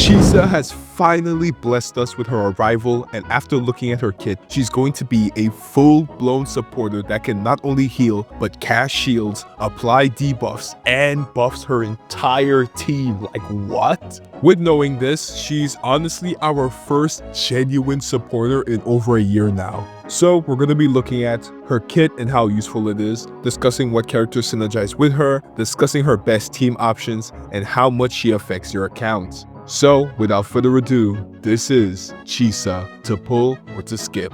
Chisa has finally blessed us with her arrival, and after looking at her kit, she's going to be a full-blown supporter that can not only heal, but cast shields, apply debuffs, and buffs her entire team. Like, what? With knowing this, she's honestly our first genuine supporter in over a year now. So we're going to be looking at her kit and how useful it is, discussing what characters synergize with her, discussing her best team options, and how much she affects your account. So without further ado, this is Chisa to pull or to skip.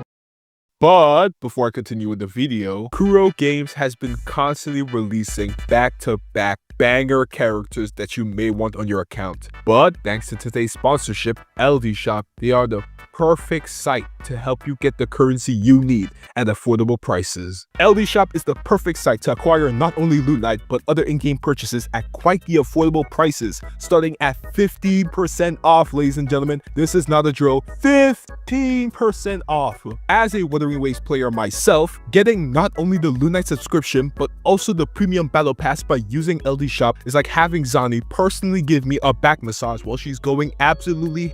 But before I continue with the video, Kuro Games has been constantly releasing back-to-back banger characters that you may want on your account. But thanks to today's sponsorship, LD Shop, they are the perfect site to help you get the currency you need at affordable prices. LD Shop is the perfect site to acquire not only Loot Knight, but other in-game purchases at quite the affordable prices, starting at 15% off, ladies and gentlemen. This is not a drill, 15% off. As a Wuthering Waves player myself, getting not only the Loot Knight subscription, but also the premium battle pass by using LD Shop is like having Zani personally give me a back massage while she's going absolutely.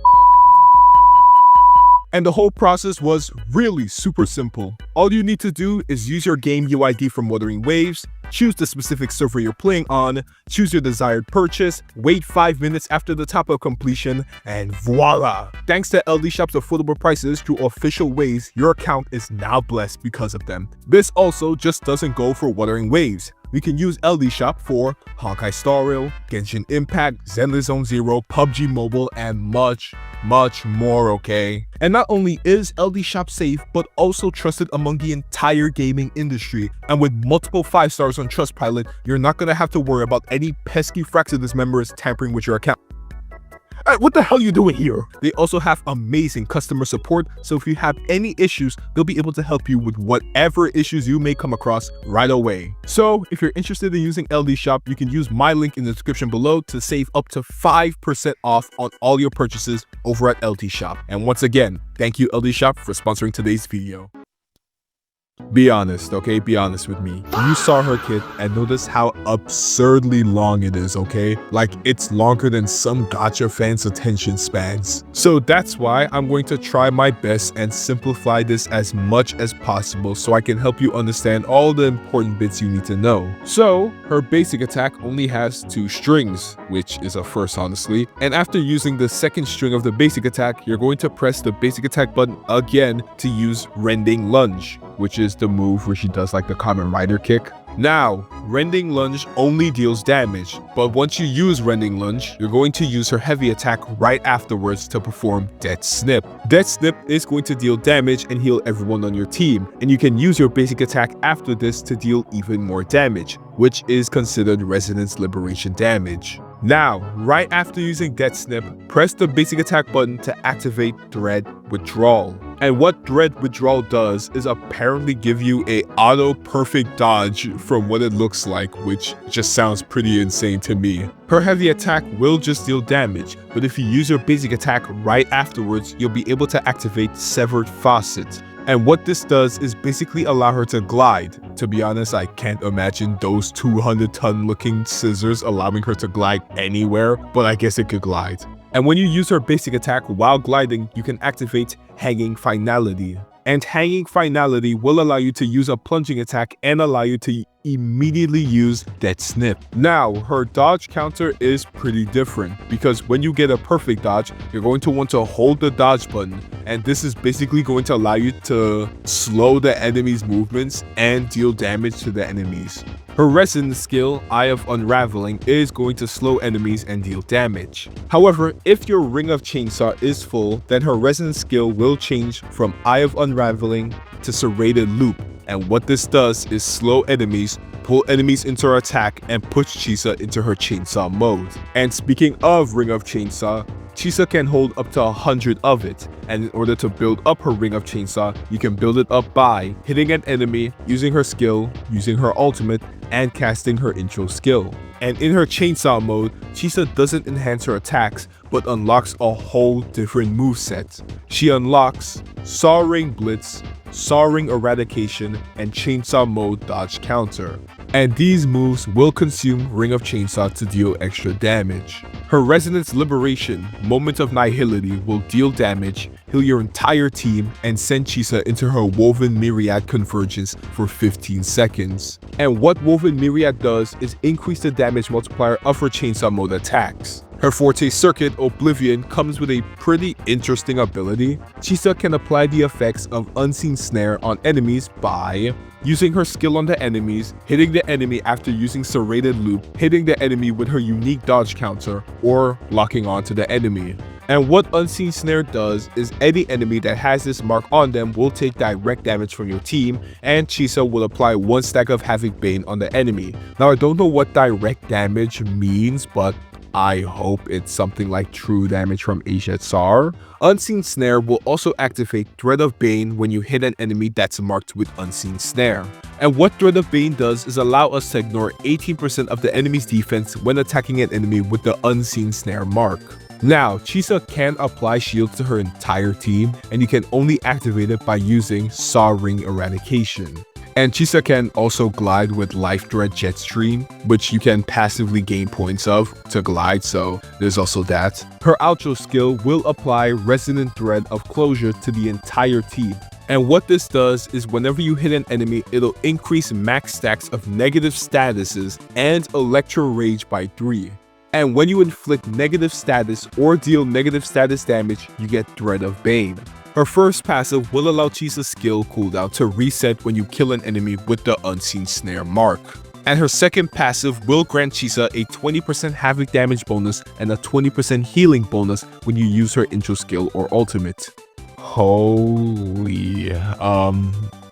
And the whole process was really super simple. All you need to do is use your game UID from Wuthering Waves, choose the specific server you're playing on, choose your desired purchase, wait 5 minutes after the top-up completion, and voila! Thanks to LD Shop's affordable prices through official ways, your account is now blessed because of them. This also just doesn't go for Wuthering Waves. We can use LD Shop for Honkai Star Rail, Genshin Impact, Zenless Zone Zero, PUBG Mobile, and much more, okay? And not only is LD Shop safe, but also trusted among the entire gaming industry. And with multiple 5 stars on Trustpilot, you're not gonna have to worry about any pesky Fraxidus members tampering with your account. What the hell are you doing here? They also have amazing customer support, so if you have any issues, they'll be able to help you with whatever issues you may come across right away. So if you're interested in using LD Shop, you can use my link in the description below to save up to 5% off on all your purchases over at LD Shop. And once again, thank you LD Shop for sponsoring today's video. Be honest, okay? Be honest with me. You saw her kit and notice how absurdly long it is, okay? Like, it's longer than some gacha fans' attention spans. So that's why I'm going to try my best and simplify this as much as possible so I can help you understand all the important bits you need to know. So, her basic attack only has 2 strings, which is a first, honestly. And after using the second string of the basic attack, you're going to press the basic attack button again to use Rending Lunge, which is the move where she does like the Kamen Rider kick. Now, Rending Lunge only deals damage, but once you use Rending Lunge, you're going to use her heavy attack right afterwards to perform Death Snip. Death Snip is going to deal damage and heal everyone on your team, and you can use your basic attack after this to deal even more damage, which is considered Resonance Liberation damage. Now, right after using Death Snip, press the basic attack button to activate Dread Withdrawal. And what Dread Withdrawal does is apparently give you a auto perfect dodge from what it looks like, which just sounds pretty insane to me. Her heavy attack will just deal damage, but if you use your basic attack right afterwards, you'll be able to activate Severed Faucet. And what this does is basically allow her to glide. To be honest, I can't imagine those 200-ton looking scissors allowing her to glide anywhere, but I guess it could glide. And when you use her basic attack while gliding, you can activate Hanging Finality. And Hanging Finality will allow you to use a plunging attack and allow you to immediately use Death Snip. Now, her dodge counter is pretty different because when you get a perfect dodge, you're going to want to hold the dodge button, and this is basically going to allow you to slow the enemy's movements and deal damage to the enemies. Her resonance skill, Eye of Unraveling, is going to slow enemies and deal damage. However, if your Ring of Chainsaw is full, then her resonance skill will change from Eye of Unraveling to Serrated Loop. And what this does is slow enemies, pull enemies into her attack, and push Chisa into her chainsaw mode. And speaking of Ring of Chainsaw, Chisa can hold up to 100 of it, and in order to build up her Ring of Chainsaw, you can build it up by hitting an enemy, using her skill, using her ultimate, and casting her intro skill. And in her chainsaw mode, Chisa doesn't enhance her attacks, but unlocks a whole different moveset. She unlocks Soaring Blitz, Soaring Eradication, and Chainsaw Mode Dodge Counter. and these moves will consume Ring of Chainsaw to deal extra damage. Her Resonance Liberation, Moment of Nihility, will deal damage, heal your entire team, and send Chisa into her Woven Myriad Convergence for 15 seconds. And what Woven Myriad does is increase the damage multiplier of her Chainsaw mode attacks. Her Forte Circuit, Oblivion, comes with a pretty interesting ability. Chisa can apply the effects of Unseen Snare on enemies by using her skill on the enemies, hitting the enemy after using Serrated Loop, hitting the enemy with her unique dodge counter, or locking onto the enemy. And what Unseen Snare does is any enemy that has this mark on them will take direct damage from your team, and Chisa will apply 1 stack of Havoc Bane on the enemy. Now, I don't know what direct damage means, but I hope it's something like true damage from HSR. Unseen Snare will also activate Thread of Bane when you hit an enemy that's marked with Unseen Snare. And what Thread of Bane does is allow us to ignore 18% of the enemy's defense when attacking an enemy with the Unseen Snare mark. Now, Chisa can apply shields to her entire team, and you can only activate it by using Saw Ring Eradication. And Chisa can also glide with Life Thread Jetstream, which you can passively gain points of to glide, so there's also that. Her outro skill will apply Resonant Thread of Closure to the entire team. And what this does is whenever you hit an enemy, it'll increase max stacks of negative statuses and Electro Rage by 3. And when you inflict negative status or deal negative status damage, you get Thread of Bane. Her first passive will allow Chisa's skill cooldown to reset when you kill an enemy with the Unseen Snare mark. And her second passive will grant Chisa a 20% Havoc damage bonus and a 20% healing bonus when you use her intro skill or ultimate. Holy,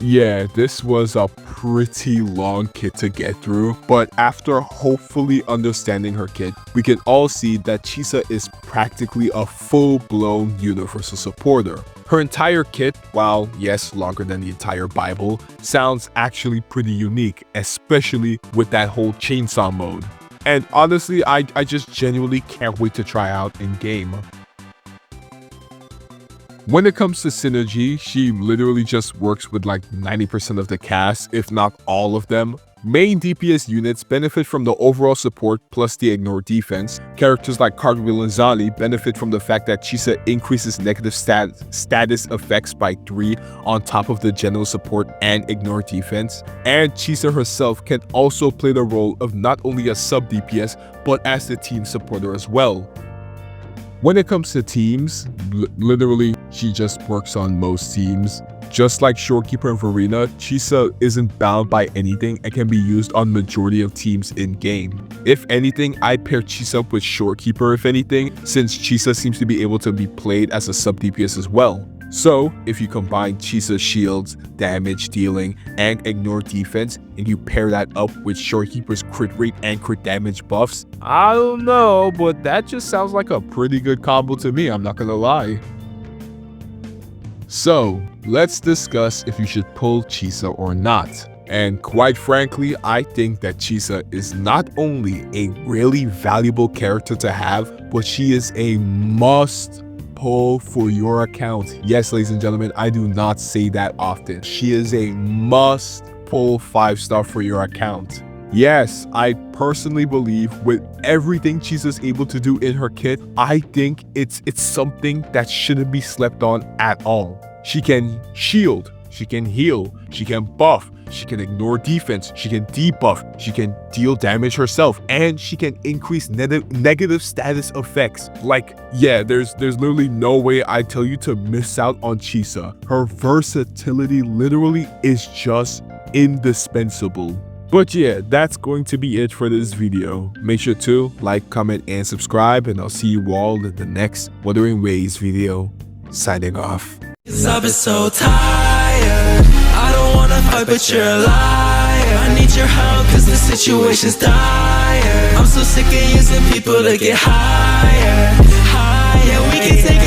yeah, this was a pretty long kit to get through, but after hopefully understanding her kit, we can all see that Chisa is practically a full-blown universal supporter. Her entire kit, while yes, longer than the entire Bible, sounds actually pretty unique, especially with that whole chainsaw mode. And honestly, I just genuinely can't wait to try out in game. When it comes to synergy, she literally just works with like 90% of the cast, if not all of them. Main DPS units benefit from the overall support plus the ignore defense. Characters like Cartwheel and Zali benefit from the fact that Chisa increases negative status effects by 3 on top of the general support and ignore defense. And Chisa herself can also play the role of not only a sub DPS, but as the team supporter as well. When it comes to teams, literally, she just works on most teams. Just like Shorekeeper and Verena, Chisa isn't bound by anything and can be used on majority of teams in-game. If anything, I'd pair Chisa up with Shorekeeper if anything, since Chisa seems to be able to be played as a sub-DPS as well. So, if you combine Chisa's shields, damage dealing, and ignore defense, and you pair that up with Shorekeeper's crit rate and crit damage buffs, I don't know, but that just sounds like a pretty good combo to me, I'm not gonna lie. So, let's discuss if you should pull Chisa or not. And quite frankly, I think that Chisa is not only a really valuable character to have, but she is a must pull for your account. Yes, ladies and gentlemen, I do not say that often. She is a must pull 5-star for your account. Yes, I personally believe with everything Chisa's able to do in her kit, I think it's something that shouldn't be slept on at all. She can shield, she can heal, she can buff, she can ignore defense, she can debuff, she can deal damage herself, and she can increase negative status effects. Like, yeah, there's literally no way I tell you to miss out on Chisa. Her versatility literally is just indispensable. But yeah, that's going to be it for this video. Make sure to like, comment, and subscribe, and I'll see you all in the next Wuthering Waves video. Signing off. 'Cause I've been so tired. I don't wanna fight, but you're a liar. I need your help, cause the situation's dire. I'm so sick of using people to get higher. Yeah, we can take